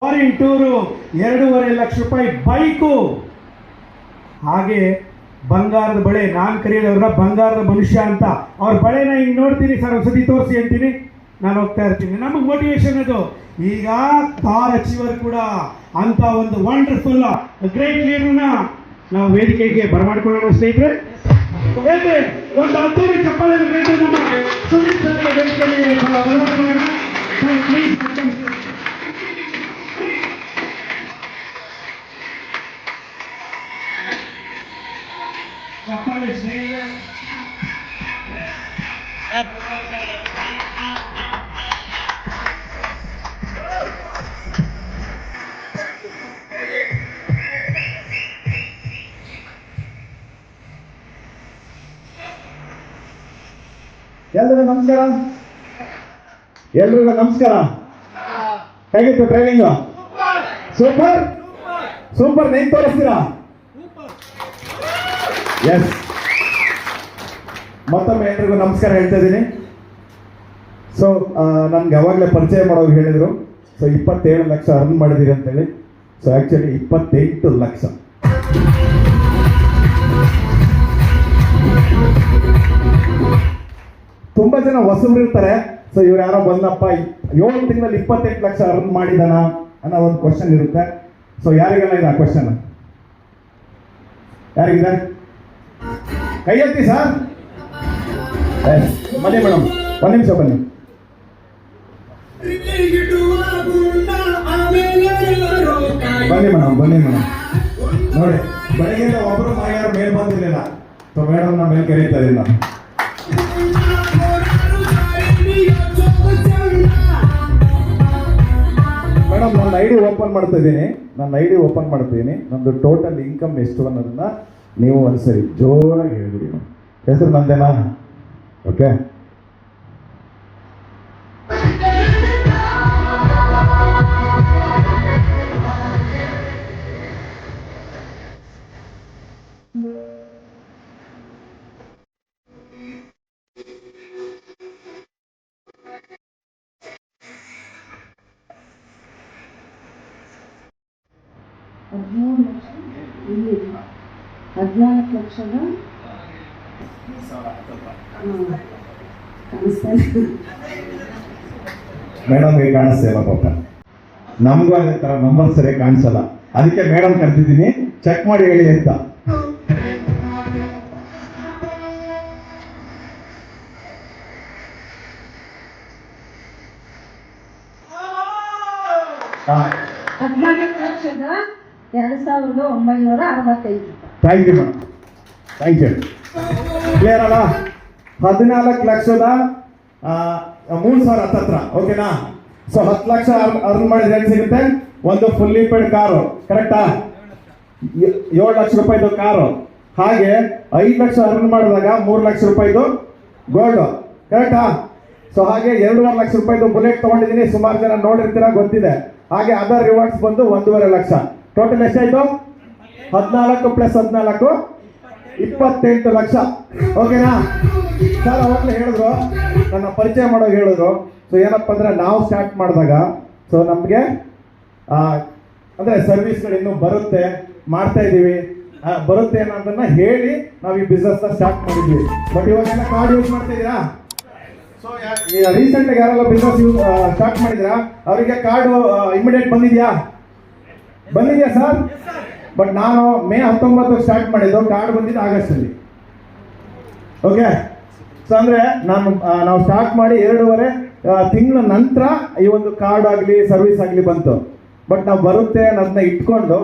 Foreign tour 2.5 lakh ರೂಪಾಯಿ bike. ಹಾಗೆ ಬಂಗಾರದ ಬಳೆ, ನಾನು ಕರೆಯೋದವ್ರನ್ನ ಬಂಗಾರದ ಮನುಷ್ಯ ಅಂತ. ಅವ್ರ ಬಳೆನ ಹಿಂಗೆ ನೋಡ್ತೀನಿ, ಸರ್ ಒಂದ್ಸತಿ ತೋರಿಸಿ ಅಂತೀನಿ, ನಾನು ಹೋಗ್ತಾ ಇರ್ತೀನಿ. ನಮಗೆ ಮೋಟಿವೇಶನ್ ಅದು. ಈಗ ಕಾರ್ ಅಚೀವರ್ ಕೂಡ ಅಂತ ಒಂದು ವಂಡರ್ಫುಲ್ ಗ್ರೇಟ್ ಲೀಡರ್ನ ನಾವು ವೇದಿಕೆಗೆ ಬರಮಾಡ್ಕೊಳ್ಳೋಣ ಸ್ನೇಹಿತರೆ. ಒಂದು ಅದ್ದೂರಿ ಚಪ್ಪಾಳೆ ನಮ್ಮ ಸುನೀಲ್ ಸರ್ಗೆ ವೇದಿಕೆಯಲ್ಲಿ ಬರಮಾಡ್ಕೊಳ್ಳೋಣ. ಪ್ಲೀಸ್ ಚಪ್ಪಾಳೆ ಸ್ನೇಹಿತರೆ. ಎಲ್ರಿಗೂ ನಮಸ್ಕಾರ. ಎಲ್ರಿಗೂ ನಮಸ್ಕಾರ. ಹೇಗಿತ್ತು ಟ್ರೈನಿಂಗ್? Super super. ನೀವು ತೋರಿಸ್ತೀರಾ? ಎಸ್. ಮತ್ತೊಮ್ಮೆ ಎಲ್ರಿಗೂ ನಮಸ್ಕಾರ ಹೇಳ್ತಾ ಇದ್ದೀನಿ. ಸೊ ನನ್ಗೆ ಯಾವಾಗಲೇ ಪರಿಚಯ ಮಾಡೋರು ಹೇಳಿದರು, ಸೊ 27 ಲಕ್ಷ ಅರ್ನ್ ಮಾಡಿದ್ದೀರಿ ಅಂತೇಳಿ. So actually 28 lakh. ತುಂಬ ಜನ ಹೊಸಬ್ರು ಇರ್ತಾರೆ. ಸೊ ಇವ್ರು ಯಾರೋ ಬಂದಪ್ಪ 7 ತಿಂಗಳಲ್ಲಿ 28 ಲಕ್ಷ ಅರ್ನ್ ಮಾಡಿದಾನ ಅನ್ನೋ ಒಂದು ಕ್ವಶನ್ ಇರುತ್ತೆ. ಸೊ ಯಾರಿಗೆಲ್ಲ ಇದೆ ಆ ಕ್ವಶನ್? ಯಾರಿಗಿದೆ? ಕೈ ಎತ್ತಿ ಸರ್. ಬನ್ನಿ ಮೇಡಮ್, ಒಂದು ನಿಮಿಷ ಬನ್ನಿ. ಬನ್ನಿ ಮೇಡಮ್, ಬನ್ನಿ ಮೇಡಮ್. ನೋಡಿ, ಬೆಳಗ್ಗೆಯಿಂದ ಒಬ್ಬರು ಯಾರು ಮೇಲ್ ಬಂದಿರಲಿಲ್ಲ. ಸೊ ಮೇಡಮ್ನ ಮೇಲ್ ಕರೀತಾ ಇದ್ದೀನಿ ನಾನು. ಮೇಡಮ್, ನನ್ನ ಐ ಡಿ ಓಪನ್ ಮಾಡ್ತಾ ಇದ್ದೀನಿ. ನಂದು ಟೋಟಲ್ ಇನ್ಕಮ್ ಎಷ್ಟು ಅನ್ನೋದನ್ನ ನೀವು ಒಂದ್ಸರಿ ಜೋರಾಗಿ ಹೇಳ್ಬಿಡಿ. ಹೆಸರು ನಂದೇನಾ? ಓಕೆ. ಹದಿನಾಲ್ಕು ಲಕ್ಷದ ಮೇಡಮ್ಗೆ ಕಾಣಿಸ್ತಾ ಇಲ್ಲ ಪಾಪ. ನಮಗೂ ಅದೇ ಥರ ನಂಬರ್ ಸರಿಯಾಗಿ ಕಾಣಿಸಲ್ಲ. ಅದಕ್ಕೆ ಮೇಡಮ್ ಕರ್ತಿದ್ದೀನಿ, ಚೆಕ್ ಮಾಡಿ ಹೇಳಿ ಅಂತ. $14,965. Thank you madam, thank you. Clear ಅಲ್ಲ? 14 ಲಕ್ಷದ 3,000 ಹತ್ತತ್ರ. ಓಕೆನಾ? ಸೊ 10 ಲಕ್ಷ ಅರ್ನ್ ಮಾಡಿದ್ರೆ ಏನು ಸಿಗುತ್ತೆ? ಒಂದು ಫುಲ್ಲಿ ಪೇಡ್ ಕಾರು, ಕರೆಕ್ಟಾ? 7 ಲಕ್ಷ ರೂಪಾಯಿದು ಕಾರು. ಹಾಗೆ 5 ಲಕ್ಷ ಅರ್ನ್ ಮಾಡಿದಾಗ 3 ಲಕ್ಷ ರೂಪಾಯಿದು ಗೋಲ್ಡ್, ಕರೆಕ್ಟಾ? ಸೊ ಹಾಗೆ 2.5 ಲಕ್ಷ ರೂಪಾಯಿದು ಬುಲೆಟ್ ತಗೊಂಡಿದ್ದೀನಿ. ಸುಮಾರು ಜನ ನೋಡಿರ್ತೀರ, ಗೊತ್ತಿದೆ. ಹಾಗೆ ಅದರ್ ರಿವಾರ್ಡ್ಸ್ ಬಂದು 1.5 ಲಕ್ಷ. ಟೋಟಲ್ ಎಷ್ಟಾಯ್ತು? 14 + 14 28 ಲಕ್ಷ. ಓಕೆನಾ? ಸರ್ ಅವಾಗಲೇ ಹೇಳಿದ್ರು, ನನ್ನ ಪರಿಚಯ ಮಾಡೋಕೆ ಹೇಳಿದ್ರು. ಸೊ ಏನಪ್ಪ ಅಂದ್ರೆ, ನಾವು ಸ್ಟಾರ್ಟ್ ಮಾಡಿದಾಗ ಸೊ ನಮಗೆ ಅಂದರೆ ಸರ್ವಿಸ್ಗಳು ಇನ್ನೂ ಮಾಡ್ತಾ ಇದ್ದೀವಿ, ಬರುತ್ತೆ ಅನ್ನೋದನ್ನ ಹೇಳಿ ನಾವು ಈ ಬಿಸ್ನೆಸ್ನ ಸ್ಟಾರ್ಟ್ ಮಾಡಿದ್ವಿ. ಬಟ್ ಇವಾಗೆಲ್ಲ ಕಾರ್ಡ್ ಯೂಸ್ ಮಾಡ್ತಾ ಇದ್ದೀರಾ? ಸೊ ರೀಸೆಂಟಾಗಿ ಯಾರೆಲ್ಲ ಬಿಸ್ನೆಸ್ ಸ್ಟಾರ್ಟ್ ಮಾಡಿದ್ದೀರಾ ಅವರಿಗೆ ಕಾರ್ಡು ಇಮಿಡಿಯೇಟ್ ಬಂದಿದೆಯಾ ಸರ್? ಬಟ್ ನಾನು ಮೇ 19 ಸ್ಟಾರ್ಟ್ ಮಾಡಿದ್ದು, ಕಾರ್ಡ್ ಬಂದಿದ್ದು ಆಗಸ್ಟಲ್ಲಿ. ಓಕೆ. ಸೊ ಅಂದರೆ ನಾವು ಸ್ಟಾರ್ಟ್ ಮಾಡಿ 2.5 ತಿಂಗಳ ನಂತರ ಈ ಒಂದು ಕಾರ್ಡ್ ಆಗಲಿ ಸರ್ವಿಸ್ ಆಗಲಿ ಬಂತು. ಬಟ್ ನಾವು ಬರುತ್ತೆ ಅನ್ನೋದನ್ನ ಇಟ್ಕೊಂಡು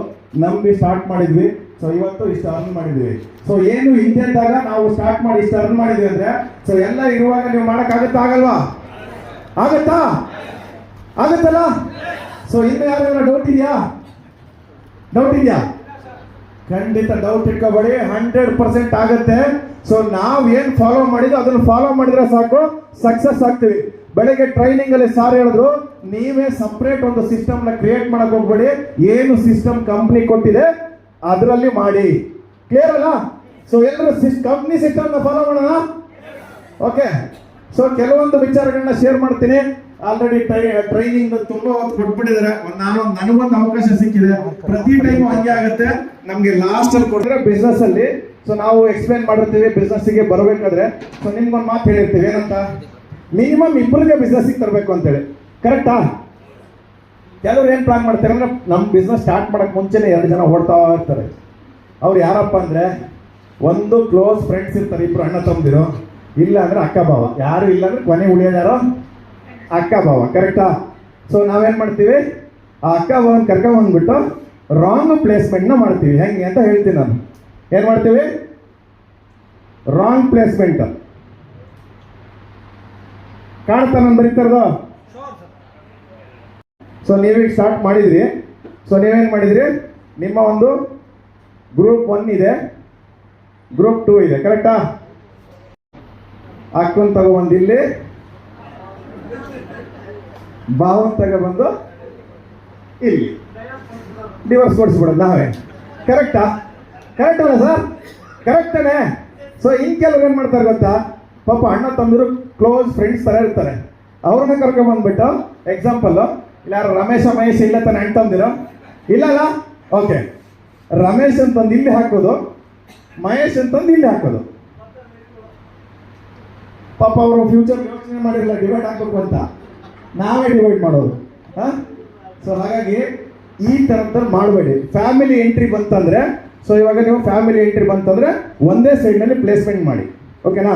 ನಂಬಿ ಸ್ಟಾರ್ಟ್ ಮಾಡಿದ್ವಿ. ಸೊ ಇವತ್ತು ಇಷ್ಟು ಅರ್ನ್ ಮಾಡಿದ್ವಿ. ಸೊ ಏನು ಹಿಂದೆಂದಾಗ ನಾವು ಸ್ಟಾರ್ಟ್ ಮಾಡಿ ಇಷ್ಟು ಅರ್ನ್ ಮಾಡಿದ್ವಿ ಅಂದರೆ, ಸೊ ಎಲ್ಲ ಇರುವಾಗ ನೀವು ಮಾಡೋಕ್ಕಾಗುತ್ತಾ? ಆಗಲ್ವಾ? ಆಗುತ್ತಲ್ಲ? ಸೊ ಇನ್ನು ಯಾರು ಡೌಟ್ ಇದೆಯಾ? ಖಂಡಿತ ಡೌಟ್ ಇಟ್ಕೋಬೇಡಿ, 100% ಆಗುತ್ತೆ. ಸೊ ನಾವು ಏನು ಫಾಲೋ ಮಾಡಿದ್ವಿ ಅದನ್ನು ಫಾಲೋ ಮಾಡಿದ್ರೆ ಸಾಕು, ಸಕ್ಸಸ್ ಆಗ್ತೀವಿ. ಬೆಳಗ್ಗೆ ಟ್ರೈನಿಂಗ್ ಅಲ್ಲಿ ಸಾರ್ ಹೇಳಿದ್ರು, ನೀವೇ ಸಪ್ರೇಟ್ ಒಂದು ಸಿಸ್ಟಮ್ ನ ಕ್ರಿಯೇಟ್ ಮಾಡಕ್ ಹೋಗ್ಬೇಡಿ. ಏನು ಸಿಸ್ಟಮ್ ಕಂಪ್ನಿ ಕೊಟ್ಟಿದೆ ಅದರಲ್ಲಿ ಮಾಡಿ. ಕ್ಲಿಯರ್ ಅಲ್ಲ? ಸೊ ಎಲ್ಲರೂ ಕಂಪ್ನಿ ಸಿಸ್ಟಮ್ ನ ಫಾಲೋ ಮಾಡೋಣ. ಓಕೆ. ಸೊ ಕೆಲವೊಂದು ವಿಚಾರಗಳನ್ನ ಶೇರ್ ಮಾಡ್ತೀನಿ. ಆಲ್ರೆಡಿ ಟ್ರೈನಿಂಗ್ ತುಂಬಾ ಹೊತ್ತು ಕೊಟ್ಬಿಟ್ಟಿದ್ದಾರೆ. ನನಗೊಂದು ಅವಕಾಶ ಸಿಕ್ಕಿದೆ. ಪ್ರತಿ ಟೈಮ್ ಹಂಗೆ ಆಗುತ್ತೆ. ನಮ್ಗೆ ಲಾಸ್ಟ್ ಅಲ್ಲಿ ಕೊಟ್ರೆ ಬಿಸ್ನೆಸ್ ಅಲ್ಲಿ ಸೊ ನಾವು ಎಕ್ಸ್ಪ್ಲೈನ್ ಮಾಡಿರ್ತೀವಿ ಬಿಸ್ನೆಸ್ ಗೆ ಬರಬೇಕಾದ್ರೆ. ಸೊ ನಿಮ್ಗೊಂದು ಮಾತು ಹೇಳಿರ್ತೀವಿ ಏನಂತ, ಮಿನಿಮಮ್ ಇಬ್ಬರಿಗೆ ಬಿಸ್ನೆಸ್ ತರಬೇಕು ಅಂತೇಳಿ. ಕರೆಕ್ಟಾ? ಕೆಲವ್ರು ಏನ್ ಪ್ಲಾನ್ ಮಾಡ್ತಾರೆ ಅಂದ್ರೆ ನಮ್ಮ ಬಿಸ್ನೆಸ್ ಸ್ಟಾರ್ಟ್ ಮಾಡಕ್ ಮುಂಚೆನೆ 2 ಜನ ಓಡ್ತಾ ಇರ್ತಾರೆ. ಅವ್ರು ಯಾರಪ್ಪ ಅಂದ್ರೆ, ಒಂದು ಕ್ಲೋಸ್ ಫ್ರೆಂಡ್ಸ್ ಇರ್ತಾರೆ, ಇಬ್ರು ಅಣ್ಣ ತಮ್ಮದಿರು, ಇಲ್ಲ ಅಂದ್ರೆ ಅಕ್ಕ ಭಾವ. ಯಾರು ಇಲ್ಲ ಅಂದ್ರೆ ಕೊನೆ ಉಳಿಯೋದು ಯಾರೋ ಅಕ್ಕ ಭಾವ. ಕರೆಕ್ಟಾ? ಸೊ ನಾವೇನ್ ಮಾಡ್ತೀವಿ, ಆ ಅಕ್ಕ ಭಾವನ್ ಕರ್ಕೊಂಡ್ಬಂದ್ಬಿಟ್ಟು ರಾಂಗ್ ಪ್ಲೇಸ್ಮೆಂಟ್ನ ಮಾಡ್ತೀವಿ. ಹೆಂಗೆ ಅಂತ ಹೇಳ್ತೀನಿ ನಾನು. ಏನ್ ಮಾಡ್ತೀವಿ? Wrong placement. ಕಾಣ್ತಾ ನಾನು ಬರೀತಾರದು? ಸೊ ನೀವೀಗ ಸ್ಟಾರ್ಟ್ ಮಾಡಿದ್ರಿ. ಸೊ ನೀವೇನ್ ಮಾಡಿದ್ರಿ, ನಿಮ್ಮ ಒಂದು ಗ್ರೂಪ್ 1 ಇದೆ, ಗ್ರೂಪ್ 2 ಇದೆ. ಕರೆಕ್ಟಾ? ಅಕ್ಕನ್ ತಗೊಬಂದು ಇಲ್ಲಿ, ಭಾವನ್ ತಗೊಬಂದು ಇಲ್ಲಿ ಡಿವೋರ್ಸ್ ಕೊಡಿಸ್ಬಿಡೋದು ನಾವೇ. ಕರೆಕ್ಟಾ? ಕರೆಕ್ಟ್ ಅಲ್ಲ ಸರ್? ಕರೆಕ್ಟ್ ತಾನೆ? ಸೊ ಇನ್ ಕೆಲವ್ರು ಏನ್ ಮಾಡ್ತಾರೆ ಗೊತ್ತಾ, ಪಾಪ ಅಣ್ಣ ತಮ್ಮರು ಕ್ಲೋಸ್ ಫ್ರೆಂಡ್ಸ್ ತರ ಇರ್ತಾರೆ, ಅವ್ರನ್ನ ಕರ್ಕೊಂಡ್ಬಂದ್ಬಿಟ್ಟು, ಎಕ್ಸಾಂಪಲ್ ಇಲ್ಲ ಯಾರು ರಮೇಶ ಮಹೇಶ್ ಇಲ್ಲ ತಾನೆ ಅಣ್ಣ ತಮ್ಮದಿರೋ? ಇಲ್ಲಲ್ಲ? ಓಕೆ, ರಮೇಶ್ ಅಂತಂದು ಇಲ್ಲಿ ಹಾಕೋದು, ಮಹೇಶ್ ಅಂತಂದು ಇಲ್ಲಿ ಹಾಕೋದು. ಪಾಪ ಅವರು ಫ್ಯೂಚರ್ ಯೋಚನೆ ಮಾಡಿರಲ್ಲ ಡಿವೈಡ್ ಹಾಕಬೇಕು ಅಂತ, ನಾವೇ ಡಿವೈಡ್ ಮಾಡೋದು. ಸೊ ಹಾಗಾಗಿ ಈ ಥರದಲ್ಲಿ ಮಾಡಬೇಡಿ. ಫ್ಯಾಮಿಲಿ ಎಂಟ್ರಿ ಬಂತಂದ್ರೆ, ಸೊ ಇವಾಗ ನೀವು ಫ್ಯಾಮಿಲಿ ಎಂಟ್ರಿ ಬಂತಂದ್ರೆ ಒಂದೇ ಸೈಡ್ನಲ್ಲಿ ಪ್ಲೇಸ್ಮೆಂಟ್ ಮಾಡಿ. ಓಕೆನಾ?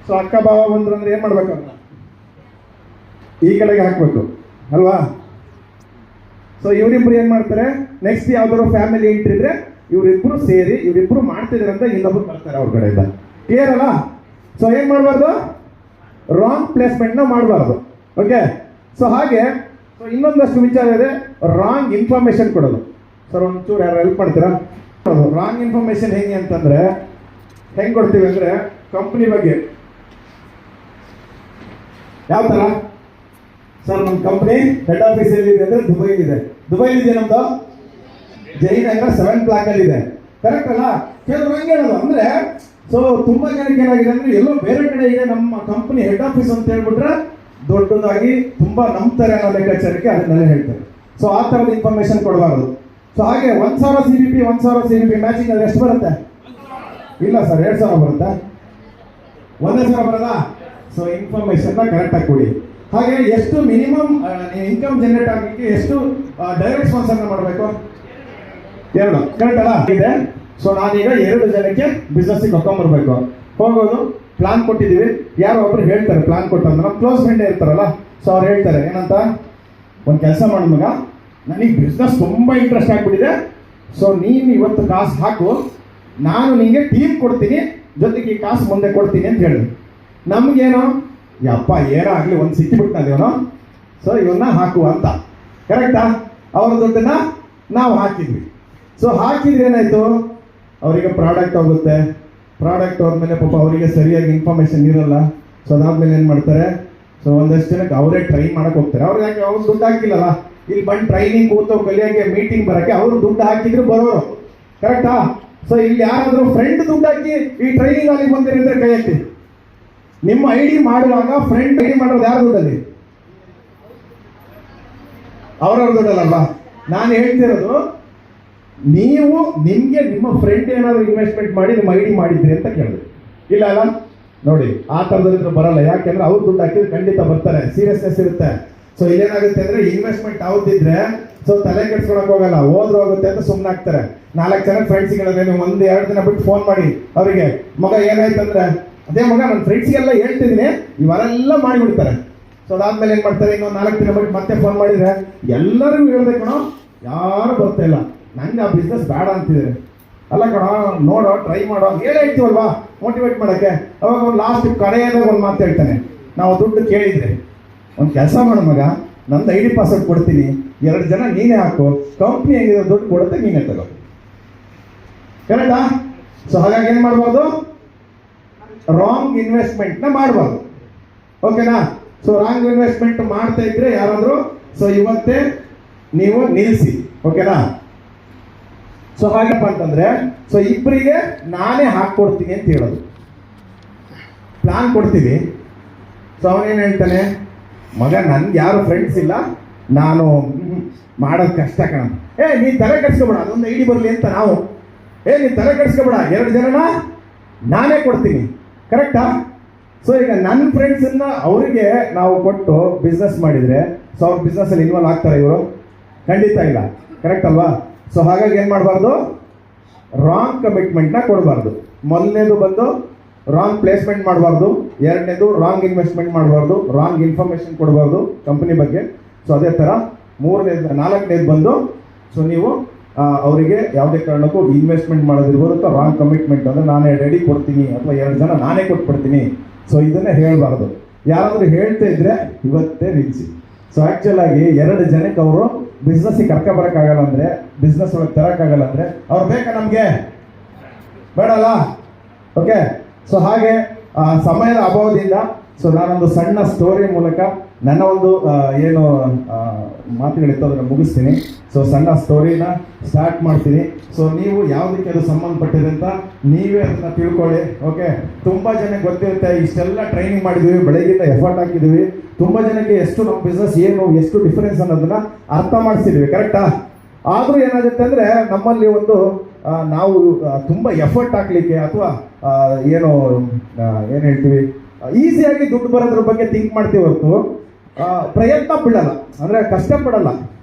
ಸೊ ಅಕ್ಕ ಭಾವ ಬಂದ್ರು ಅಂದ್ರೆ ಏನು ಮಾಡ್ಬೇಕಂತ ಈ ಕಡೆಗೆ ಹಾಕಬೇಕು ಅಲ್ವಾ? ಸೊ ಇವರಿಬ್ರು ಏನು ಮಾಡ್ತಾರೆ, ನೆಕ್ಸ್ಟ್ ಯಾವ್ದಾದ್ರು ಫ್ಯಾಮಿಲಿ ಎಂಟ್ರಿ ಇದ್ರೆ ಇವರಿಬ್ರು ಸೇರಿ ಇವರಿಬ್ರು ಮಾಡ್ತಿದ್ದಾರೆ ಅಂತ ಇನ್ನೊಬ್ರು ಬರ್ತಾರೆ ಅವ್ರ ಕಡೆಯಿಂದ. ಕ್ಲಿಯರ್ ಅಲ್ಲ? ಸೊ ಏನು ಮಾಡಬಾರ್ದು, ರಾಂಗ್ ಪ್ಲೇಸ್ಮೆಂಟ್ನ ಮಾಡಬಾರ್ದು. ಓಕೆ? ಸೊ ಹಾಗೆ ಸೊ ಇನ್ನೊಂದಷ್ಟು ವಿಚಾರ ಇದೆ, ರಾಂಗ್ ಇನ್ಫಾರ್ಮೇಶನ್ ಕೊಡೋದು. ಸರ್ ಒಂಚೂರು ಯಾರು ಹೆಲ್ಪ್ ಮಾಡ್ತೀರಾ? ರಾಂಗ್ ಇನ್ಫಾರ್ಮೇಶನ್ ಹೆಂಗೆ ಅಂತಂದ್ರೆ, ಹೆಂಗೆ ಕೊಡ್ತೀವಿ ಅಂದ್ರೆ, ಕಂಪ್ನಿ ಬಗ್ಗೆ ಯಾವ ಥರ, ಸರ್ ನಮ್ಮ ಕಂಪ್ನಿ ಹೆಡ್ ಆಫೀಸ್ ಎಲ್ಲಿದೆ ಅಂದ್ರೆ ದುಬೈಲಿದೆ. ದುಬೈಲಿದೆ ನಮ್ದು, ಜೈನಗರ 7th ಬ್ಲಾಕ್ ಅಲ್ಲಿ ಇದೆ. ಕರೆಕ್ಟ್ ಅಲ್ಲ? ಕೆಲವರು ಹಂಗೆ ಹೇಳೋದು ಅಂದ್ರೆ, ಸೊ ತುಂಬಾ ಜನಕ್ಕೆ ಏನಾಗಿದೆ ಅಂದ್ರೆ ಎಲ್ಲೋ ಬೇರೆ ಕಡೆ ಇದೆ ನಮ್ಮ ಕಂಪನಿ ಹೆಡ್ ಆಫೀಸ್ ಅಂತ ಹೇಳ್ಬಿಟ್ರೆ ದೊಡ್ಡದಾಗಿ ತುಂಬಾ ನಂಬ್ತಾರೆ ಅನ್ನೋ ಲೆಕ್ಕಾಚಾರಕ್ಕೆ ಅದನ್ನೆಲ್ಲ ಹೇಳ್ತಾರೆ. ಸೊ ಆ ತರದ ಇನ್ಫಾರ್ಮೇಶನ್ ಕೊಡಬಾರ್ದು. ಸೊ ಹಾಗೆ 1,000 CVP ಮ್ಯಾಚಿಂಗ್ ಅಲ್ಲಿ ಎಷ್ಟು ಬರುತ್ತೆ? ಇಲ್ಲ ಸರ್, 2,000 ಬರುತ್ತಾ? 1,000 ಬರೋದಾ? ಸೊ ಇನ್ಫಾರ್ಮೇಶನ್ ಕರೆಕ್ಟ್ ಆಗಿ ಕೊಡಿ. ಹಾಗೆ ಎಷ್ಟು ಮಿನಿಮಮ್ ಇನ್ಕಮ್ ಜನರೇಟ್ ಆಗಲಿಕ್ಕೆ ಎಷ್ಟು ಡೈರೆಕ್ಟ್ ಸ್ಪಾನ್ಸರ್ ಮಾಡಬೇಕು? 2. ಕರೆಕ್ಟ್ ಅಲ್ಲ? ಇದೆ. ಸೊ ನಾನೀಗ 2 ಜನಕ್ಕೆ ಬಿಸ್ನೆಸ್ ಕರ್ಕೊಂಡ್ಬರ್ಬೇಕು. ಹೋಗೋದು ಪ್ಲಾನ್ ಕೊಟ್ಟಿದ್ದೀವಿ, ಯಾರೋ ಒಬ್ರು ಹೇಳ್ತಾರೆ ಪ್ಲಾನ್ ಕೊಟ್ಟಂದ್ರೆ, ನಮ್ಮ ಕ್ಲೋಸ್ ಫ್ರೆಂಡ್ ಇರ್ತಾರಲ್ಲ, ಸೊ ಅವ್ರು ಹೇಳ್ತಾರೆ ಏನಂತ, ಒಂದು ಕೆಲಸ ಮಾಡು ಮಗ, ನನಗೆ ಬಿಸ್ನೆಸ್ ತುಂಬ ಇಂಟ್ರೆಸ್ಟ್ ಆಗ್ಬಿಟ್ಟಿದೆ, ಸೊ ನೀನು ಇವತ್ತು ಕಾಸು ಹಾಕು, ನಾನು ನಿಮಗೆ ಟೀಮ್ ಕೊಡ್ತೀನಿ, ಜೊತೆಗೆ ಈ ಕಾಸು ಮುಂದೆ ಕೊಡ್ತೀನಿ ಅಂತ ಹೇಳಿದ್ರು. ನಮಗೇನು, ಯಪ್ಪ ಏನೋ ಆಗಲಿ ಒಂದು ಸಿಕ್ಕಿಬಿಟ್ನದೇವನು, ಸೊ ಇವನ್ನ ಹಾಕುವ ಅಂತ. ಕರೆಕ್ಟಾ? ಅವ್ರ ದುಡ್ಡನ್ನ ನಾವು ಹಾಕಿದ್ವಿ. ಸೊ ಹಾಕಿದ್ರೆ ಏನಾಯ್ತು, ಅವರಿಗೆ ಪ್ರಾಡಕ್ಟ್ ಹೋಗುತ್ತೆ, ಪ್ರಾಡಕ್ಟ್ ಹೋದ್ಮೇಲೆ ಪಾಪ ಅವರಿಗೆ ಸರಿಯಾಗಿ ಇನ್ಫಾರ್ಮೇಶನ್ ಇರಲ್ಲ. ಸೊ ಅದಾದ್ಮೇಲೆ ಏನು ಮಾಡ್ತಾರೆ, ಸೊ ಒಂದಷ್ಟು ಜನಕ್ಕೆ ಅವರೇ ಟ್ರೈನ್ ಮಾಡಕ್ಕೆ ಹೋಗ್ತಾರೆ. ಅವ್ರು ಯಾಕೆ, ಅವ್ರು ದುಡ್ಡು ಹಾಕಿಲ್ಲಲ್ಲ, ಇಲ್ಲಿ ಬಂದು ಟ್ರೈನಿಂಗ್ ಕೂತು ಕಲಿಯೋಕ್ಕೆ ಮೀಟಿಂಗ್ ಬರೋಕ್ಕೆ ಅವರು ದುಡ್ಡು ಹಾಕಿದ್ರು ಬರೋರು. ಕರೆಕ್ಟಾ? ಸೊ ಇಲ್ಲಿ ಯಾರಾದರೂ ಫ್ರೆಂಡ್ ದುಡ್ಡು ಹಾಕಿ ಈ ಟ್ರೈನಿಂಗ್ ಅಲ್ಲಿ ಬಂದಿರಿದ್ರೆ ಕೈ ಎತ್ತಿ. ನಿಮ್ಮ ID ಮಾಡುವಾಗ ಫ್ರೆಂಡ್ ID ಮಾಡೋದು ಯಾರು ದುಡ್ಡಲ್ಲಿ? ಅವರವ್ರ ದುಡ್ಡಲ್ಲಲ್ವಾ? ನಾನು ಹೇಳ್ತಿರೋದು, ನೀವು ನಿಮಗೆ ನಿಮ್ಮ ಫ್ರೆಂಡ್ ಏನಾದರೂ ಇನ್ವೆಸ್ಟ್ಮೆಂಟ್ ಮಾಡಿ ನಿಮ್ಮ ID ಮಾಡಿದ್ರಿ ಅಂತ ಕೇಳಿದ್ರು. ಇಲ್ಲ ಅಲ್ಲ? ನೋಡಿ ಆ ಥರದಲ್ಲಿ ಬರಲ್ಲ. ಯಾಕೆಂದ್ರೆ ಅವ್ರು ದುಡ್ಡು ಹಾಕಿದ್ರೆ ಖಂಡಿತ ಬರ್ತಾರೆ, ಸೀರಿಯಸ್ನೆಸ್ ಇರುತ್ತೆ. ಸೊ ಇಲ್ಲೇನಾಗುತ್ತೆ ಅಂದ್ರೆ ಇನ್ವೆಸ್ಟ್ಮೆಂಟ್ ಅವ್ರದ್ದಿದ್ರೆ ಸೊ ತಲೆ ಕೆಡ್ಸ್ಕೊಳಕ್ ಹೋಗಲ್ಲ, ಹೋದ್ರೆ ಹೋಗುತ್ತೆ ಅಂತ ಸುಮ್ಮನೆ ಆಗ್ತಾರೆ. 4 ಜನ ಫ್ರೆಂಡ್ಸ್ಗಳಿದ್ರೆ ನೀವು 1-2 ದಿನ ಬಿಟ್ಟು ಫೋನ್ ಮಾಡಿ ಅವರಿಗೆ, ಮಗ ಏನಾಯ್ತಂದ್ರೆ, ಅದೇ ಮಗ ನನ್ನ ಫ್ರೆಂಡ್ಸ್ಗೆಲ್ಲ ಹೇಳ್ತಿದ್ದೀನಿ, ಇವರೆಲ್ಲ ಮಾಡಿಬಿಡ್ತಾರೆ. ಸೊ ಅದಾದ್ಮೇಲೆ ಏನು ಮಾಡ್ತಾರೆ, ಇನ್ನೊಂದು 4 ದಿನ ಬಿಟ್ಟು ಮತ್ತೆ ಫೋನ್ ಮಾಡಿದ್ರೆ ಎಲ್ಲರಿಗೂ ಹೇಳ್ಬೇಕು ಕಣೋ, ಯಾರು ಬರ್ತಾ ಇಲ್ಲ, ನಂಗೆ ಆ ಬಿಸ್ನೆಸ್ ಬೇಡ ಅಂತಿದ್ದಾರೆ. ಅಲ್ಲ ಕಣೋ, ನೋಡೋ, ಟ್ರೈ ಮಾಡೋ ಹೇಳ್ತೀವಲ್ವಾ ಮೋಟಿವೇಟ್ ಮಾಡೋಕ್ಕೆ. ಅವಾಗ ಒಂದು ಲಾಸ್ಟ್ ಕಡೆಯಾದಾಗ ಒಂದು ಮಾತು ಹೇಳ್ತಾನೆ, ನಾವು ದುಡ್ಡು ಕೇಳಿದ್ರೆ ಒಂದು ಕೆಲಸ ಮಾಡು ಮಗ, ನಂದು ID ಪಾಸ್ವರ್ಡ್ ಕೊಡ್ತೀನಿ, 2 ಜನ ನೀನೇ ಹಾಕು, ಕಂಪ್ನಿ ಹೆಂಗಿದೆ ದುಡ್ಡು ಕೊಡುತ್ತೆ ನೀನೇ ತಗೋ. ಕರೆಕ್ಟಾ? ಸೊ ಹಾಗಾಗಿ ಏನು ಮಾಡ್ಬೋದು, ರಾಂಗ್ ಇನ್ವೆಸ್ಟ್ಮೆಂಟ್ನ ಮಾಡಬಾರ್ದು. ಓಕೆನಾ? ಸೊ ರಾಂಗ್ ಇನ್ವೆಸ್ಟ್ಮೆಂಟ್ ಮಾಡ್ತಾ ಇದ್ರೆ ಯಾರಾದರೂ ಸೊ ಇವತ್ತೇ ನೀವು ನಿಲ್ಲಿಸಿ. ಓಕೆನಾ? ಸೊ ಹಾಗಪ್ಪ ಅಂತಂದ್ರೆ, ಸೊ ಇಬ್ಬರಿಗೆ ನಾನೇ ಹಾಕ್ಕೊಡ್ತೀನಿ ಅಂತ ಹೇಳೋದು. ಪ್ಲಾನ್ ಕೊಡ್ತೀವಿ. ಸೊ ಅವನೇನು ಹೇಳ್ತಾನೆ, ಮಗ ನನ್ಗೆ ಯಾರು ಫ್ರೆಂಡ್ಸ್ ಇಲ್ಲ, ನಾನು ಮಾಡೋದು ಕಷ್ಟ ಕಣ. ನೀ ತಲೆ ಕೆಡ್ಸ್ಕೊಬೇಡ, ಅದೊಂದು ಐಡಿ ಬರಲಿ ಅಂತ ನಾವು. ನೀ ತಲೆ ಕೆಡ್ಸ್ಕೊಬೇಡ, 2 ಜನನ ನಾನೇ ಕೊಡ್ತೀನಿ, ಕರೆಕ್ಟಾ? ಸೊ ಈಗ ನನ್ನ ಫ್ರೆಂಡ್ಸನ್ನ ಅವರಿಗೆ ನಾವು ಕೊಟ್ಟು ಬಿಸ್ನೆಸ್ ಮಾಡಿದರೆ ಸೊ ಅವ್ರ ಬಿಸ್ನೆಸ್ಸಲ್ಲಿ ಇನ್ವಾಲ್ವ್ ಆಗ್ತಾರೆ ಇವರು? ಖಂಡಿತ ಇಲ್ಲ, ಕರೆಕ್ಟ್ ಅಲ್ವಾ? ಸೊ ಹಾಗಾಗಿ ಏನು ಮಾಡಬಾರ್ದು, ರಾಂಗ್ ಕಮಿಟ್ಮೆಂಟ್ನ ಕೊಡಬಾರ್ದು. ಮೊದಲನೇದು ಬಂದು ರಾಂಗ್ ಪ್ಲೇಸ್ಮೆಂಟ್ ಮಾಡಬಾರ್ದು, ಎರಡನೇದು ರಾಂಗ್ ಇನ್ವೆಸ್ಟ್ಮೆಂಟ್ ಮಾಡಬಾರ್ದು, ರಾಂಗ್ ಇನ್ಫಾರ್ಮೇಷನ್ ಕೊಡಬಾರ್ದು ಕಂಪನಿ ಬಗ್ಗೆ. ಸೊ ಅದೇ ಥರ ನಾಲ್ಕನೇದು ಬಂದು ಸೊ ನೀವು ಅವರಿಗೆ ಯಾವುದೇ ಕಾರಣಕ್ಕೂ ಇನ್ವೆಸ್ಟ್ಮೆಂಟ್ ಮಾಡೋದಿರ್ಬೋದು ಅಥವಾ ರಾಂಗ್ ಕಮಿಟ್ಮೆಂಟ್ ಅಂದರೆ ನಾನೇ ರೆಡಿ ಕೊಡ್ತೀನಿ ಅಥವಾ 2 ಜನ ನಾನೇ ಕೊಟ್ಬಿಡ್ತೀನಿ, ಸೊ ಇದನ್ನೇ ಹೇಳಬಾರ್ದು. ಯಾರಾದರೂ ಹೇಳ್ತಾ ಇದ್ರೆ ಇವತ್ತೇ ನಿಲ್ಲಿಸಿ. ಸೊ ಆ್ಯಕ್ಚುಲ್ ಆಗಿ 2 ಜನಕ್ಕೆ ಅವರು ಬಿಸ್ನೆಸ್ಸಿಗೆ ಕರ್ಕೊಬರೋಕ್ಕಾಗಲ್ಲ ಅಂದರೆ, ಬಿಸ್ನೆಸ್ ಒಳಗೆ ತರೋಕ್ಕಾಗಲ್ಲ ಅಂದರೆ ಅವ್ರು ಬೇಕಾ ನಮಗೆ? ಬೇಡಲ್ಲ. ಓಕೆ, ಸೊ ಹಾಗೆ ಸಮಯದ ಅಭಾವದಿಂದ ಸೊ ನಾನೊಂದು ಸಣ್ಣ ಸ್ಟೋರಿ ಮೂಲಕ ನನ್ನ ಒಂದು ಏನು ಮಾತುಗಳಿತ್ತು ಅದನ್ನು ಮುಗಿಸ್ತೀನಿ. ಸೊ ಸಣ್ಣ ಸ್ಟೋರಿನ ಸ್ಟಾರ್ಟ್ ಮಾಡ್ತೀನಿ. ಸೊ ನೀವು ಯಾವುದಕ್ಕೆ ಅದು ಸಂಬಂಧಪಟ್ಟಿದೆ ಅಂತ ನೀವೇ ಅದನ್ನು ತಿಳ್ಕೊಳ್ಳಿ. ಓಕೆ, ತುಂಬ ಜನಕ್ಕೆ ಗೊತ್ತಿರುತ್ತೆ, ಇಷ್ಟೆಲ್ಲ ಟ್ರೈನಿಂಗ್ ಮಾಡಿದ್ದೀವಿ, ಬೆಳಗ್ಗೆಯಿಂದ ಎಫರ್ಟ್ ಹಾಕಿದ್ದೀವಿ, ತುಂಬ ಜನಕ್ಕೆ ಎಷ್ಟು ನಮ್ಮ ಬಿಸ್ನೆಸ್ ಏನು ಎಷ್ಟು ಡಿಫರೆನ್ಸ್ ಅನ್ನೋದನ್ನ ಅರ್ಥ ಮಾಡಿಸಿದ್ದೀವಿ, ಕರೆಕ್ಟಾ? ಆದರೂ ಏನಾಗುತ್ತೆ ಅಂದರೆ ನಮ್ಮಲ್ಲಿ ಒಂದು ನಾವು ತುಂಬ ಎಫರ್ಟ್ ಹಾಕ್ಲಿಕ್ಕೆ ಅಥವಾ ಏನು ಹೇಳ್ತೀವಿ ಈಸಿಯಾಗಿ ದುಡ್ಡು ಬರೋದ್ರ ಬಗ್ಗೆ ಥಿಂಕ್ ಮಾಡ್ತೀವಿ ಹೊರತು ಪ್ರಯತ್ನ ಬೀಳಲ್ಲ, ಅಂದರೆ ಕಷ್ಟಪಡಲ್ಲ.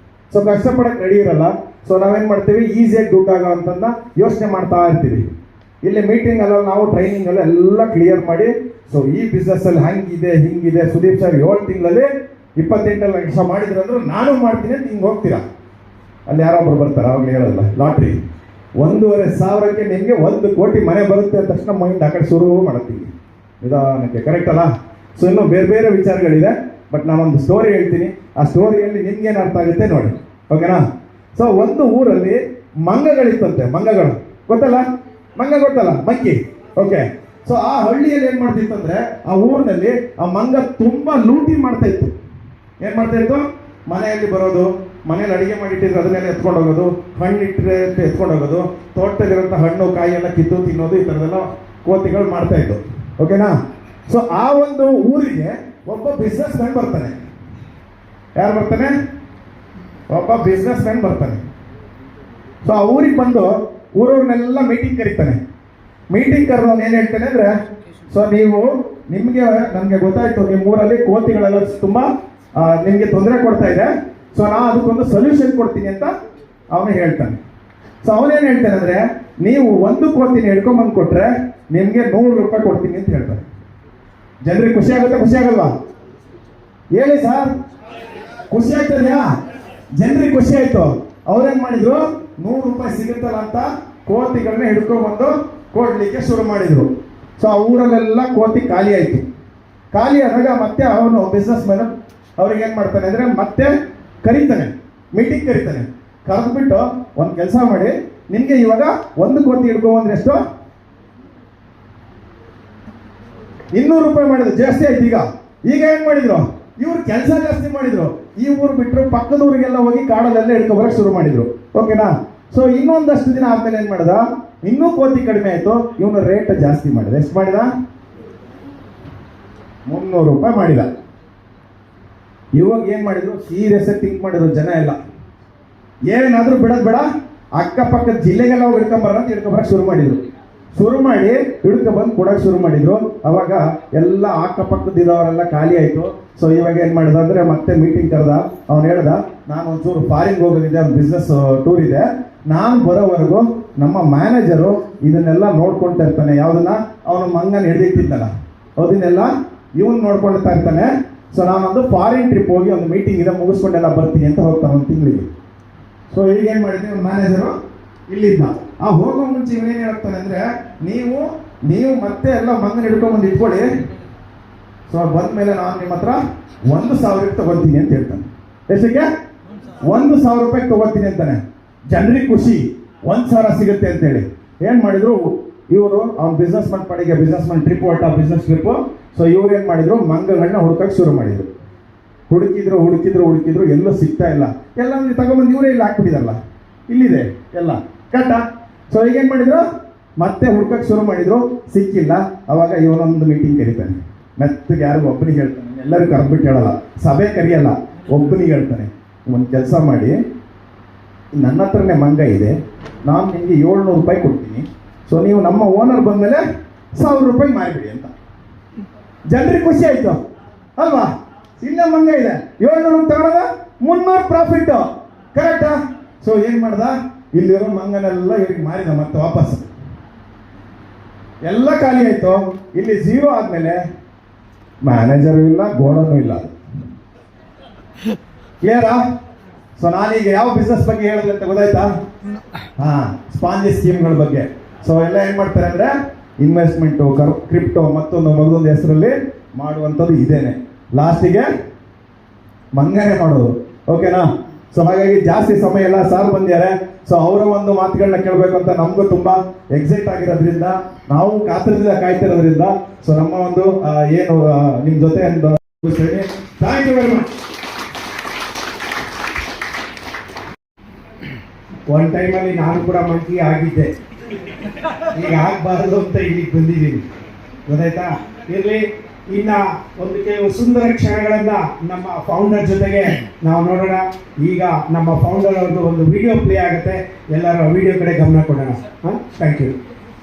ಸೊ ಕಷ್ಟಪಡಕ್ಕೆ ರೆಡಿ ಇರಲ್ಲ. ಸೊ ನಾವೇನು ಮಾಡ್ತೀವಿ, ಈಸಿಯಾಗಿ ದುಡ್ಡು ಆಗೋ ಅಂತಂದ ಯೋಚನೆ ಮಾಡ್ತಾ ಇರ್ತೀವಿ. ಇಲ್ಲಿ ಮೀಟಿಂಗಲ್ಲ ನಾವು ಟ್ರೈನಿಂಗಲ್ಲ ಎಲ್ಲ ಕ್ಲಿಯರ್ ಮಾಡಿ ಸೊ ಈ ಬಿಸ್ನೆಸ್ಸಲ್ಲಿ ಹಂಗಿದೆ ಹಿಂಗಿದೆ, ಸುದೀಪ್ ಸರ್ 7 ತಿಂಗಳಲ್ಲಿ 28 ಲಕ್ಷ ಮಾಡಿದ್ರು ಅಂದ್ರೆ ನಾನು ಮಾಡ್ತೀನಿ ಅಂತ ಹಿಂಗೆ ಹೋಗ್ತೀರಾ. ಅಲ್ಲಿ ಯಾರೊಬ್ರು ಬರ್ತಾರೆ, ಅವಾಗ ಹೇಳಲ್ಲ ಲಾಟ್ರಿ 1,500,000ಕ್ಕೆ ನಿಮಗೆ 1 ಕೋಟಿ ಮನೆ ಬರುತ್ತೆ ಅಂತ ತಕ್ಷಣ ಮೈಂಡ್ ಆ ಕಡೆ ಶುರು ಮಾಡ್ತೀವಿ ನಿಧಾನಕ್ಕೆ, ಕರೆಕ್ಟ್ ಅಲ್ಲ? ಸೊ ಇನ್ನೂ ಬೇರೆ ಬೇರೆ ವಿಚಾರಗಳಿದೆ, ಬಟ್ ನಾನೊಂದು ಸ್ಟೋರಿ ಹೇಳ್ತೀನಿ. ಆ ಸ್ಟೋರಿಯಲ್ಲಿ ನಿಮ್ಗೇನು ಅರ್ಥ ಆಗುತ್ತೆ ನೋಡಿ, ಓಕೆನಾ? ಸೊ ಒಂದು ಊರಲ್ಲಿ ಮಂಗಗಳಿತ್ತಂತೆ, ಮಂಗಗಳು ಗೊತ್ತಲ್ಲ? ಮಂಗ ಗೊತ್ತಲ್ಲ, ಮಂಕಿ. ಓಕೆ, ಸೊ ಆ ಹಳ್ಳಿಯಲ್ಲಿ ಏನು ಮಾಡ್ತಿತ್ತಂದ್ರೆ ಆ ಊರಿನಲ್ಲಿ ಆ ಮಂಗ ತುಂಬ ಲೂಟಿ ಮಾಡ್ತಾ ಇತ್ತು. ಏನು ಮಾಡ್ತಾ ಇತ್ತು? ಮನೆಯಲ್ಲಿ ಬರೋದು, ಮನೇಲಿ ಅಡುಗೆ ಮಾಡಿಟ್ಟಿದ್ರೆ ಅದನ್ನೆಲ್ಲ ಎತ್ಕೊಂಡು ಹೋಗೋದು, ಹಣ್ಣು ಇಟ್ಟರೆ ಎತ್ಕೊಂಡು ಹೋಗೋದು, ತೋಟದಲ್ಲಿರೋಂಥ ಹಣ್ಣು ಕಾಯಿ ಎಲ್ಲ ಕಿತ್ತು ತಿನ್ನೋದು, ಈ ಥರದೆಲ್ಲ ಕೋತಿಗಳು ಮಾಡ್ತಾ ಇತ್ತು. ಓಕೆನಾ? ಸೊ ಆ ಒಂದು ಊರಿಗೆ ಒಬ್ಬ ಬಿಸ್ನೆಸ್ ಮ್ಯಾನ್ ಬರ್ತಾನೆ. ಯಾರು ಬರ್ತಾನೆ? ಒಬ್ಬ ಬಿಸ್ನೆಸ್ ಮ್ಯಾನ್ ಬರ್ತಾನೆ. ಸೊ ಆ ಊರಿಗೆ ಬಂದು ಊರವ್ರನ್ನೆಲ್ಲ ಮೀಟಿಂಗ್ ಕರೀತಾನೆ. ಮೀಟಿಂಗ್ ಕರೆದವನು ಏನು ಹೇಳ್ತಾನೆ ಅಂದರೆ, ಸೊ ನಮಗೆ ಗೊತ್ತಾಯ್ತು ನಿಮ್ಮ ಊರಲ್ಲಿ ಕೋತಿಗಳೆಲ್ಲ ತುಂಬ ನಿಮಗೆ ತೊಂದರೆ ಕೊಡ್ತಾ ಇದೆ, ಸೊ ನಾನು ಅದಕ್ಕೊಂದು ಸೊಲ್ಯೂಷನ್ ಕೊಡ್ತೀನಿ ಅಂತ ಅವನು ಹೇಳ್ತಾನೆ. ಸೊ ಅವನೇನು ಹೇಳ್ತಾನೆ ಅಂದರೆ, ನೀವು 1 ಕೋತಿನ ಹಿಡ್ಕೊಂಬಂದು ಕೊಟ್ರೆ ನಿಮಗೆ 100 ರೂಪಾಯಿ ಕೊಡ್ತೀನಿ ಅಂತ ಹೇಳ್ತಾನೆ. ಜನರಿಗೆ ಖುಷಿ ಆಗುತ್ತೆ, ಖುಷಿ ಆಗಲ್ವಾ? ಹೇಳಿ ಸರ್, ಖುಷಿ ಆಗ್ತದೆಯಾ? ಜನರಿಗೆ ಖುಷಿ ಆಯ್ತು. ಅವ್ರೇನ್ ಮಾಡಿದ್ರು, 100 ರೂಪಾಯಿ ಸಿಗುತ್ತಲ್ಲ ಅಂತ ಕೋತಿಗಳನ್ನ ಹಿಡ್ಕೊಂಡ್ಬಂದು ಕೊಡ್ಲಿಕ್ಕೆ ಶುರು ಮಾಡಿದ್ರು. ಸೊ ಆ ಊರಲ್ಲೆಲ್ಲ ಕೋತಿ ಖಾಲಿ ಆಯ್ತು. ಖಾಲಿ ಆದಾಗ ಮತ್ತೆ ಅವನು ಬಿಸ್ನೆಸ್ ಮ್ಯಾನ್ ಅವ್ರಿಗೆ ಏನ್ ಮಾಡ್ತಾನೆ ಅಂದ್ರೆ ಮತ್ತೆ ಕರೀತಾನೆ, ಮೀಟಿಂಗ್ ಕರೀತಾನೆ. ಕರೆದ್ಬಿಟ್ಟು ಒಂದು ಕೆಲಸ ಮಾಡಿ, ನಿಮ್ಗೆ ಇವಾಗ 1 ಕೋತಿ ಹಿಡ್ಕೊಂಡ್ಬಂದ್ರೆ ಎಷ್ಟು? 200 ರೂಪಾಯಿ ಮಾಡಿದ್ರು, ಜಾಸ್ತಿ ಆಯ್ತು. ಈಗ ಏನ್ ಮಾಡಿದ್ರು ಇವ್ರು? ಕೆಲಸ ಜಾಸ್ತಿ ಮಾಡಿದ್ರು. ಈ ಊರು ಬಿಟ್ಟರು ಪಕ್ಕದ ಊರಿಗೆಲ್ಲ ಹೋಗಿ ಕಾಡಲ್ಲೆಲ್ಲ ಹಿಡ್ಕೊಬರಕ್ಕೆ ಶುರು ಮಾಡಿದ್ರು. ಓಕೆನಾ? ಸೊ ಇನ್ನೊಂದಷ್ಟು ದಿನ ಆದ್ಮೇಲೆ ಏನ್ ಮಾಡಿದ, ಇನ್ನೂ ಕೋತಿ ಕಡಿಮೆ ಆಯ್ತು, ಇವನು ರೇಟ್ ಜಾಸ್ತಿ ಮಾಡಿದ. ಎಷ್ಟು ಮಾಡಿದ? 300 ರೂಪಾಯಿ ಮಾಡಿದ. ಇವಾಗ ಏನ್ ಮಾಡಿದ್ರು, ಸೀರಿಯಸ್ ಆಗಿ ಥಿಂಕ್ ಮಾಡಿದ್ರು ಜನ ಎಲ್ಲ, ಏನಾದ್ರೂ ಬಿಡೋದು ಬೇಡ, ಅಕ್ಕಪಕ್ಕದ ಜಿಲ್ಲೆಗೆಲ್ಲ ಹೋಗಿ ಹಿಡ್ಕೊಂಬರಕ್ಕೆ ಶುರು ಮಾಡಿದ್ರು. ಶುರು ಮಾಡಿ ಹಿಡ್ಕೊಬಂದು ಕೊಡೋಕೆ ಶುರು ಮಾಡಿದ್ರು. ಅವಾಗ ಎಲ್ಲ ಅಕ್ಕಪಕ್ಕದಿರೋರೆಲ್ಲ ಖಾಲಿ ಆಯಿತು. ಸೊ ಇವಾಗ ಏನು ಮಾಡಿದ ಅಂದರೆ ಮತ್ತೆ ಮೀಟಿಂಗ್ ಕರೆದ. ಅವ್ನು ಹೇಳ್ದ, ನಾನು ಒಂಚೂರು ಫಾರಿನ್ ಹೋಗೋದಿದೆ, ಒಂದು ಬಿಸ್ನೆಸ್ ಟೂರ್ ಇದೆ, ನಾನು ಬರೋವರೆಗೂ ನಮ್ಮ ಮ್ಯಾನೇಜರು ಇದನ್ನೆಲ್ಲ ನೋಡ್ಕೊಳ್ತಾ ಇರ್ತಾನೆ. ಯಾವುದನ್ನ? ಅವನು ಮಂಗನ ಹಿಡಿದಿಟ್ಟಿದ್ದಲ್ಲ, ಅದನ್ನೆಲ್ಲ ಇವನು ನೋಡ್ಕೊಳ್ತಾ ಇರ್ತಾನೆ. ಸೊ ನಾನೊಂದು ಫಾರಿನ್ ಟ್ರಿಪ್ ಹೋಗಿ ಒಂದು ಮೀಟಿಂಗ್ ಇದೆ, ಮುಗಿಸ್ಕೊಂಡೆಲ್ಲ ಬರ್ತೀನಿ ಅಂತ ಹೋಗ್ತಾನೆ 1 ತಿಂಗಳಿಗೆ. ಸೊ ಈಗ ಏನು ಮಾಡಿದ್ವಿ, ಒಂದು ಮ್ಯಾನೇಜರು ಇಲ್ಲಿದ್ದ. ಆ ಹೋಗೋ ಮುಂಚೆ ಇವನೇನು ಹೇಳ್ತಾನೆ ಅಂದರೆ, ನೀವು ಮತ್ತೆ ಎಲ್ಲ ಮಂಗನ ಹಿಡ್ಕೊಂಡ್ಬಂದು ಇಟ್ಕೊಳ್ಳಿ, ಸೊ ಬಂದ ಮೇಲೆ ನಾನು ನಿಮ್ಮ ಹತ್ರ 1,000 ತಗೊಳ್ತೀನಿ ಅಂತ ಹೇಳ್ತಾನೆ. ಎಷ್ಟಕ್ಕೆ? 1,000 ರೂಪಾಯಿ ತಗೋತೀನಿ ಅಂತಾನೆ. ಜನರಿಗೆ ಖುಷಿ, 1,000 ಸಿಗುತ್ತೆ ಅಂತೇಳಿ ಏನು ಮಾಡಿದ್ರು ಇವರು, ಅವ್ನ ಬಿಸ್ನೆಸ್ ಮನ್ ಪಡೆಗೆ ಬಿಸ್ನೆಸ್ ಮನ್ ಟ್ರಿಪ್ ಹೊರಟ, ಬಿಸ್ನೆಸ್ ಟ್ರಿಪ್ಪು. ಸೊ ಇವ್ರು ಏನು ಮಾಡಿದ್ರು, ಮಂಗಗಳನ್ನ ಹುಡುಕಕ್ಕೆ ಶುರು ಮಾಡಿದ್ರು. ಹುಡುಕಿದ್ರು ಎಲ್ಲೂ ಸಿಗ್ತಾ ಇಲ್ಲ. ಎಲ್ಲ ತಗೊಂಡ್ಬಂದು ಇವರೇ ಇಲ್ಲಿ ಹಾಕ್ಬಿಟ್ಟಿದಾರಲ್ಲ, ಇಲ್ಲಿದೆ ಎಲ್ಲ ಕಟ್ಟ. ಸೊ ಈಗೇನು ಮಾಡಿದ್ರು, ಮತ್ತೆ ಹುಡ್ಕಕ್ಕೆ ಶುರು ಮಾಡಿದ್ರು, ಸಿಕ್ಕಿಲ್ಲ. ಅವಾಗ ಇವನೊಂದು ಮೀಟಿಂಗ್ ಕರೀತಾನೆ. ಮೆತ್ತಗೆ ಯಾರಿಗೂ ಒಬ್ಬನಿಗೆ ಹೇಳ್ತಾನೆ, ಎಲ್ಲರೂ ಕರೆದ್ಬಿಟ್ಟು ಹೇಳಲ್ಲ, ಸಭೆ ಕರೆಯಲ್ಲ, ಒಬ್ಬನಿಗೆ ಹೇಳ್ತಾನೆ. ಒಂದು ಕೆಲಸ ಮಾಡಿ, ನನ್ನ ಹತ್ರನೇ ಮಂಗ ಇದೆ, ನಾನು ನಿಮಗೆ 700 ರೂಪಾಯಿ ಕೊಡ್ತೀನಿ, ಸೊ ನೀವು ನಮ್ಮ ಓನರ್ ಬಂದಮೇಲೆ 1000 ರೂಪಾಯಿ ಮಾರಿಬಿಡಿ ಅಂತ. ಜನರಿಗೆ ಖುಷಿ ಆಯಿತು ಅಲ್ವಾ? ಇಲ್ಲೇ ಮಂಗ ಇದೆ, 700 ತಗೊಳದ 300 ಪ್ರಾಫಿಟ್ಟು, ಕರೆಕ್ಟಾ? ಸೊ ಏನು ಮಾಡ್ದ, ಇಲ್ಲಿರೋ ಮಂಗನೆಲ್ಲ ಇವ್ರಿಗೆ ಮಾರಿದ, ಮತ್ತೆ ವಾಪಸ್ ಎಲ್ಲ ಖಾಲಿ ಆಯಿತು. ಇಲ್ಲಿ 0 ಆದಮೇಲೆ ಮ್ಯಾನೇಜರು ಇಲ್ಲ, ಗೋಡನು ಇಲ್ಲ. ಕ್ಲಿಯರಾ? ಸೊ ನಾನೀಗ ಯಾವ ಬಿಸ್ನೆಸ್ ಬಗ್ಗೆ ಹೇಳಿದ್ರೆ ಅಂತ ಗೊತ್ತಾಯ್ತಾ? ಸ್ಪಾಂಜಿ ಸ್ಕೀಮ್ಗಳ ಬಗ್ಗೆ. ಸೊ ಎಲ್ಲ ಏನು ಮಾಡ್ತಾರೆ ಅಂದರೆ ಇನ್ವೆಸ್ಟ್ಮೆಂಟು, ಕ್ರಿಪ್ಟೋ, ಮತ್ತೊಂದು ಹೆಸರಲ್ಲಿ ಮಾಡುವಂಥದ್ದು ಇದೇನೆ. ಲಾಸ್ಟಿಗೆ ಮಂಗನೆ ಮಾಡೋದು. ಓಕೆನಾ? ಸೊ ಹಾಗಾಗಿ ಜಾಸ್ತಿ ಸಮಯ ಎಲ್ಲ ಸಾರ್ ಬಂದಿದ್ದಾರೆ. ಸೊ ಅವರ ಒಂದು ಮಾತುಗಳನ್ನ ಕೇಳಬೇಕು ಅಂತ ನಮಗೂ ತುಂಬ ಎಕ್ಸೈಟ್ ಆಗಿರೋದ್ರಿಂದ, ನಾವು ಕಾತರದಿಂದ ಕಾಯ್ತಿರೋದ್ರಿಂದ, ಸೊ ನಮ್ಮ ಒಂದು ಏನು ನಿಮ್ಮ ಜೊತೆ ಥ್ಯಾಂಕ್ ಯು ವೆರಿ ಮಚ್. ಒಂದು ಟೈಮಲ್ಲಿ ನಾನು ಕೂಡ ಮಂಕಿ ಆಗಿದ್ದೆ, ಈಗ ಆಗಬಾರ್ದು ಅಂತ ಇಲ್ಲಿಗೆ ಬಂದಿದ್ದೀನಿ, ಗೊತ್ತಾಯ್ತಾ? ಇರಲಿ, ಇನ್ನ ಒಂದು ಕೆಲವು ಸುಂದರ ಕ್ಷಣಗಳನ್ನ ನಮ್ಮ ಫೌಂಡರ್ ಜೊತೆಗೆ ನಾವು ನೋಡೋಣ. ಈಗ ನಮ್ಮ ಫೌಂಡರ್ ಅವ್ರದ್ದು ಒಂದು ವಿಡಿಯೋ ಪ್ಲೇ ಆಗುತ್ತೆ, ಎಲ್ಲರೂ ವಿಡಿಯೋ ಕಡೆ ಗಮನ ಕೊಡೋಣ. Thank you.